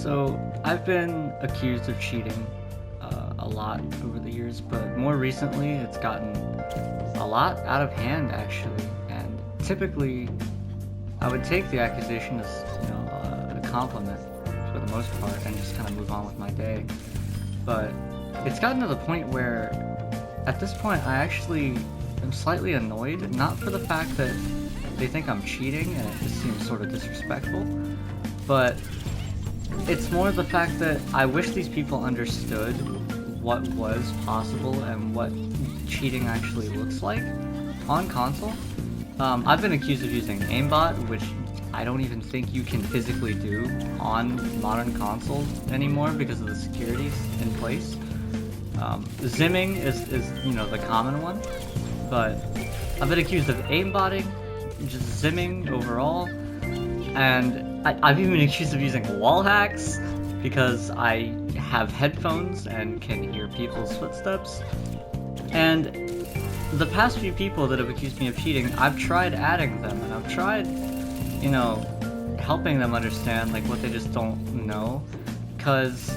So I've been accused of cheating a lot over the years, but more recently it's gotten a lot out of hand actually. And typically, I would take the accusation as a compliment for the most part, and just kind of move on with my day. But it's gotten to the point where, at this point, I actually am slightly annoyed, not for the fact that they think I'm cheating and it just seems sort of disrespectful, but it's more the fact that I wish these people understood what was possible and what cheating actually looks like on console. I've been accused of using aimbot, which I don't even think you can physically do on modern consoles anymore because of the securities in place. Ximming is the common one, but I've been accused of aimbotting, just Ximming overall, and I've even been accused of using wall hacks because I have headphones and can hear people's footsteps. And the past few people that have accused me of cheating, I've tried adding them, and I've tried, helping them understand like what they just don't know, because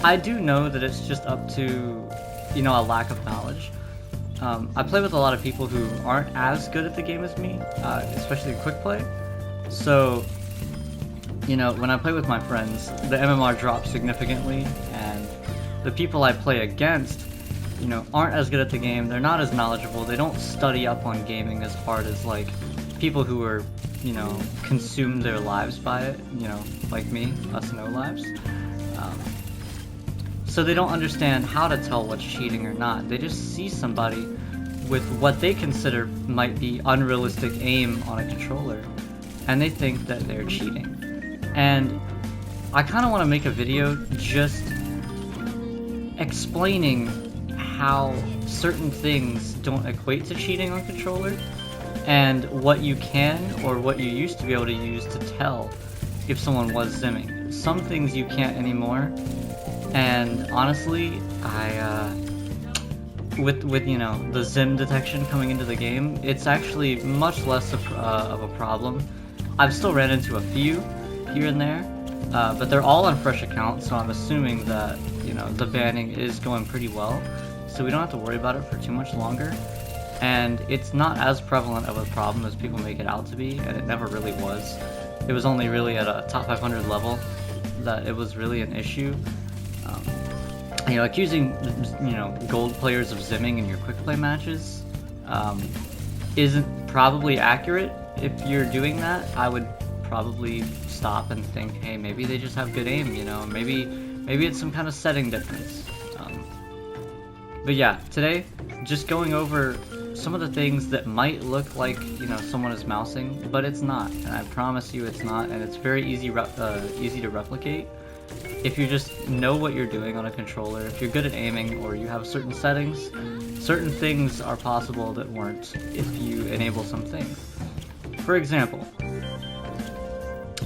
I do know that it's just up to, a lack of knowledge. I play with a lot of people who aren't as good at the game as me, especially quick play. So, when I play with my friends, the MMR drops significantly, and the people I play against, aren't as good at the game. They're not as knowledgeable. They don't study up on gaming as hard as like people who are, consume their lives by it, like me, us no lives. So they don't understand how to tell what's cheating or not. They just see somebody with what they consider might be unrealistic aim on a controller, and they think that they're cheating. And I kind of want to make a video just explaining how certain things don't equate to cheating on controller, and what you can or what you used to be able to use to tell if someone was Ximming. Some things you can't anymore. And honestly, with the Zim detection coming into the game, it's actually much less of a problem. I've still ran into a few here and there, but they're all on fresh accounts, so I'm assuming that the banning is going pretty well, so we don't have to worry about it for too much longer. And it's not as prevalent of a problem as people make it out to be, and it never really was. It was only really at a top 500 level that it was really an issue. Accusing gold players of Ximming in your quick play matches isn't probably accurate. If you're doing that, I would probably stop and think, hey, maybe they just have good aim, maybe it's some kind of setting difference. But yeah, today, just going over some of the things that might look like, someone is mousing, but it's not, and I promise you it's not, and it's very easy to replicate. If you just know what you're doing on a controller, if you're good at aiming, or you have certain settings, certain things are possible that weren't if you enable some things. For example,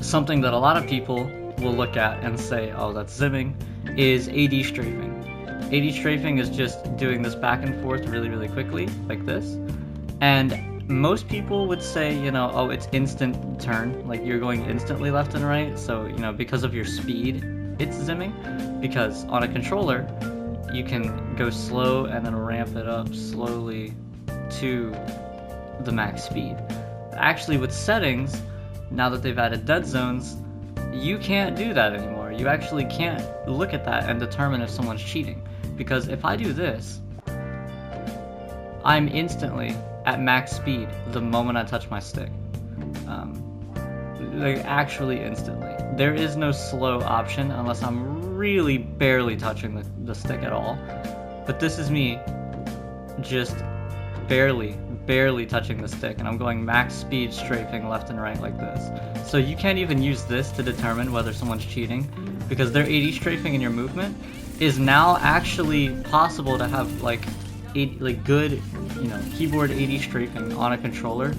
something that a lot of people will look at and say, oh, that's Ximming, is AD strafing. AD strafing is just doing this back and forth really, really quickly, like this. And most people would say, oh, it's instant turn, like you're going instantly left and right, so, because of your speed, it's Ximming. Because on a controller, you can go slow and then ramp it up slowly to the max speed. Actually, with settings, now that they've added dead zones, you can't do that anymore. You actually can't look at that and determine if someone's cheating. Because if I do this, I'm instantly at max speed the moment I touch my stick. Like, actually instantly. There is no slow option unless I'm really barely touching the stick at all. But this is me just barely touching the stick, and I'm going max speed strafing left and right like this. So you can't even use this to determine whether someone's cheating, because their AD strafing in your movement is now actually possible to have good keyboard AD strafing on a controller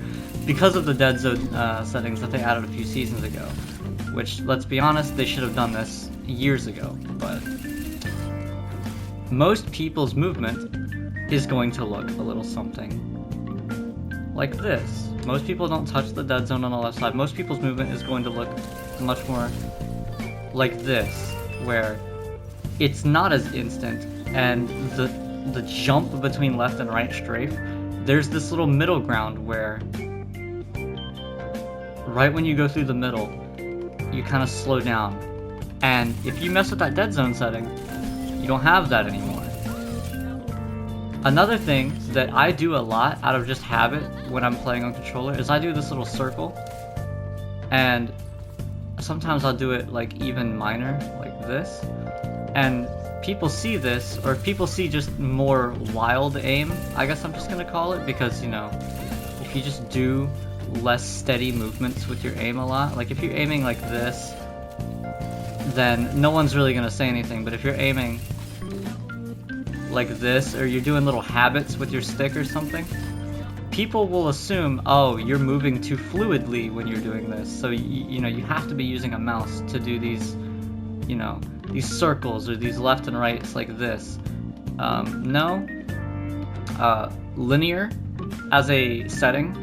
because of the dead zone settings that they added a few seasons ago, which, let's be honest, they should have done this years ago. But most people's movement is going to look a little something like this. Most people don't touch the dead zone on the left side. Most people's movement is going to look much more like this, where it's not as instant, and the jump between left and right strafe, there's this little middle ground where right when you go through the middle, you kind of slow down. And if you mess with that dead zone setting, you don't have that anymore. Another thing that I do a lot out of just habit when I'm playing on controller is I do this little circle, and sometimes I'll do it like even minor, like this, and people see this, or people see just more wild aim, I guess I'm just gonna call it, because, you know, if you just do less steady movements with your aim a lot, like if you're aiming like this, then no one's really gonna say anything, but if you're aiming like this, or you're doing little habits with your stick or something, people will assume, oh, you're moving too fluidly when you're doing this, so you know, you have to be using a mouse to do these, you know, these circles or these left and rights like this. No. Linear as a setting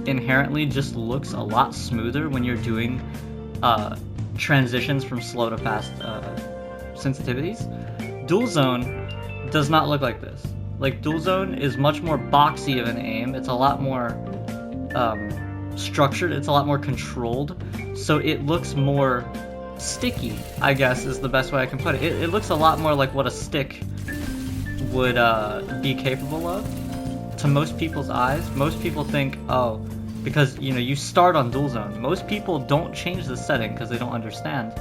inherently just looks a lot smoother when you're doing transitions from slow to fast sensitivities. Dual zone does not look like this. Like, dual zone is much more boxy of an aim. It's a lot more structured. It's a lot more controlled. So it looks more sticky, I guess is the best way I can put it. It looks a lot more like what a stick would be capable of to most people's eyes. Most people think, oh, because, you know, you start on dual zone. Most people don't change the setting because they don't understand.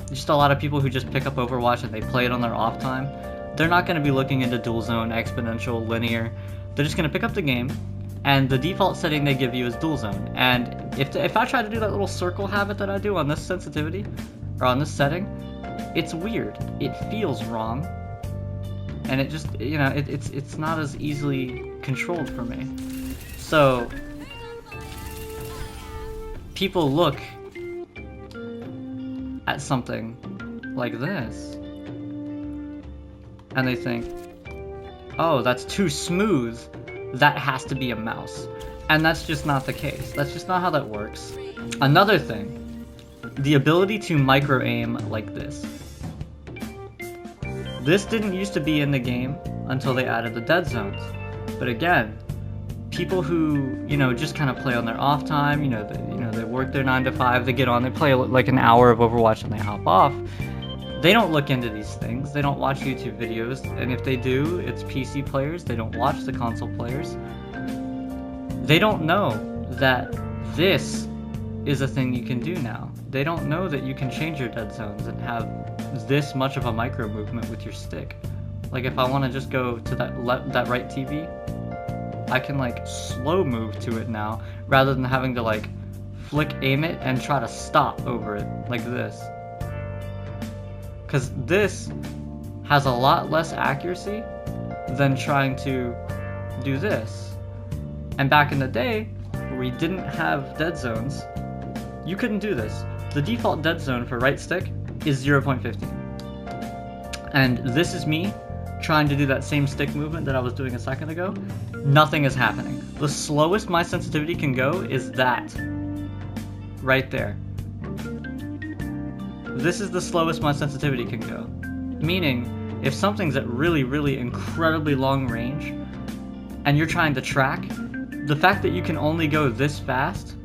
Just a lot of people who just pick up Overwatch and they play it on their off time, they're not going to be looking into dual zone, exponential, linear. They're just going to pick up the game, and the default setting they give you is dual zone. And if I try to do that little circle habit that I do on this sensitivity, or on this setting, it's weird. It feels wrong, and it just, you know, it's not as easily controlled for me. So people look at something like this, and they think, oh, that's too smooth, that has to be a mouse. And that's just not the case. That's just not how that works. Another thing, the ability to micro aim like this. This didn't used to be in the game until they added the dead zones. But again, people who, you know, just kind of play on their off time, they work their 9 to 5, they get on, they play like an hour of Overwatch and they hop off. They don't look into these things. They don't watch YouTube videos, and if they do, it's PC players. They don't watch the console players. They don't know that this is a thing you can do now. They don't know that you can change your dead zones and have this much of a micro movement with your stick. Like, if I want to just go to that right TV, I can like slow move to it now, rather than having to like flick aim it and try to stop over it like this. Because this has a lot less accuracy than trying to do this. And back in the day, where we didn't have dead zones, you couldn't do this. The default dead zone for right stick is 0.15. And this is me trying to do that same stick movement that I was doing a second ago. Nothing is happening. The slowest my sensitivity can go is that. Right there. This is the slowest my sensitivity can go. Meaning, if something's at really, really incredibly long range, and you're trying to track, the fact that you can only go this fast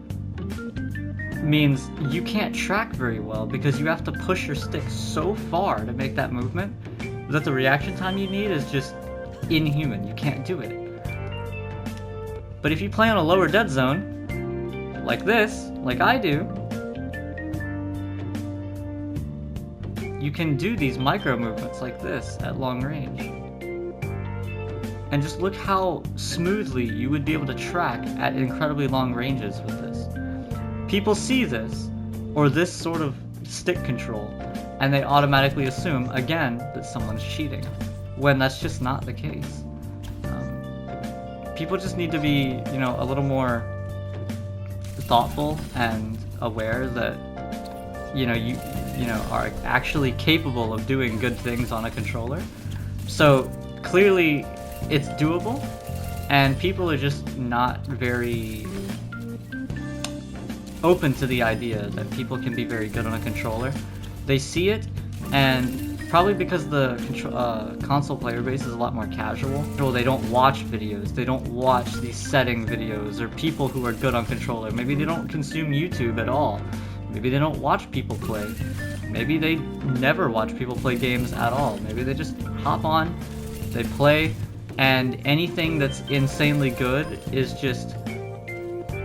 means you can't track very well, because you have to push your stick so far to make that movement that the reaction time you need is just inhuman. You can't do it. But if you play on a lower dead zone, like this, like I do, you can do these micro movements like this at long range. And just look how smoothly you would be able to track at incredibly long ranges with this. People see this, or this sort of stick control, and they automatically assume, again, that someone's cheating, when that's just not the case. People just need to be, a little more thoughtful and aware that, you are actually capable of doing good things on a controller. So clearly it's doable, and people are just not very open to the idea that people can be very good on a controller. They see it, and probably because the console player base is a lot more casual, they don't watch videos, they don't watch these setting videos, or people who are good on controller. Maybe they don't consume YouTube at all. Maybe they don't watch people play. Maybe they never watch people play games at all. Maybe they just hop on, they play, and anything that's insanely good is just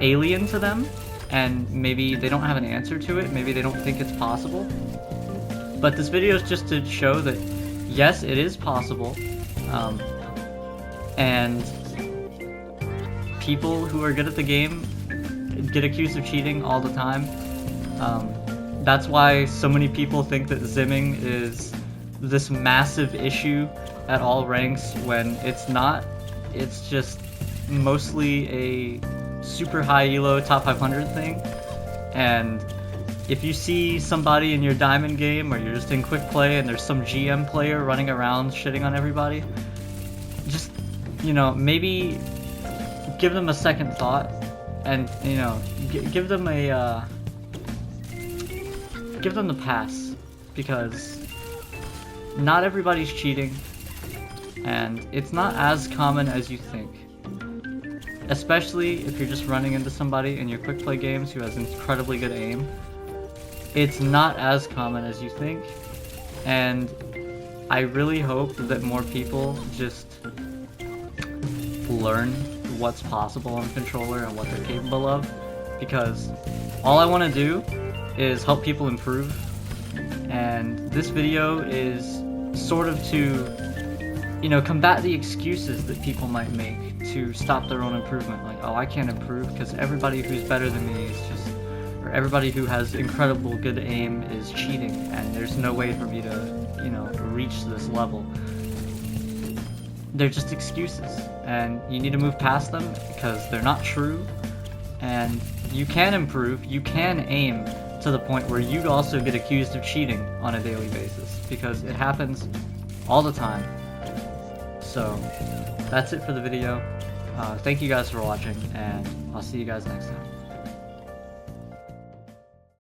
alien to them, and maybe they don't have an answer to it, maybe they don't think it's possible. But this video is just to show that yes, it is possible, and people who are good at the game get accused of cheating all the time. That's why so many people think that Ximming is this massive issue at all ranks, when it's not. It's just mostly a super high elo top 500 thing. And if you see somebody in your diamond game, or you're just in quick play and there's some GM player running around shitting on everybody, just, maybe give them a second thought, and give them the pass, because not everybody's cheating, and it's not as common as you think. Especially if you're just running into somebody in your quick play games who has incredibly good aim. It's not as common as you think, and I really hope that more people just learn what's possible on controller and what they're capable of, because all I want to do is help people improve, and this video is sort of to combat the excuses that people might make to stop their own improvement. Like, oh, I can't improve because everybody who's better than me is just, or everybody who has incredible good aim is cheating, and there's no way for me to, reach this level. They're just excuses, and you need to move past them because they're not true, and you can improve, you can aim to the point where you also get accused of cheating on a daily basis, because it happens all the time. So that's it for the video. Thank you guys for watching, and I'll see you guys next time.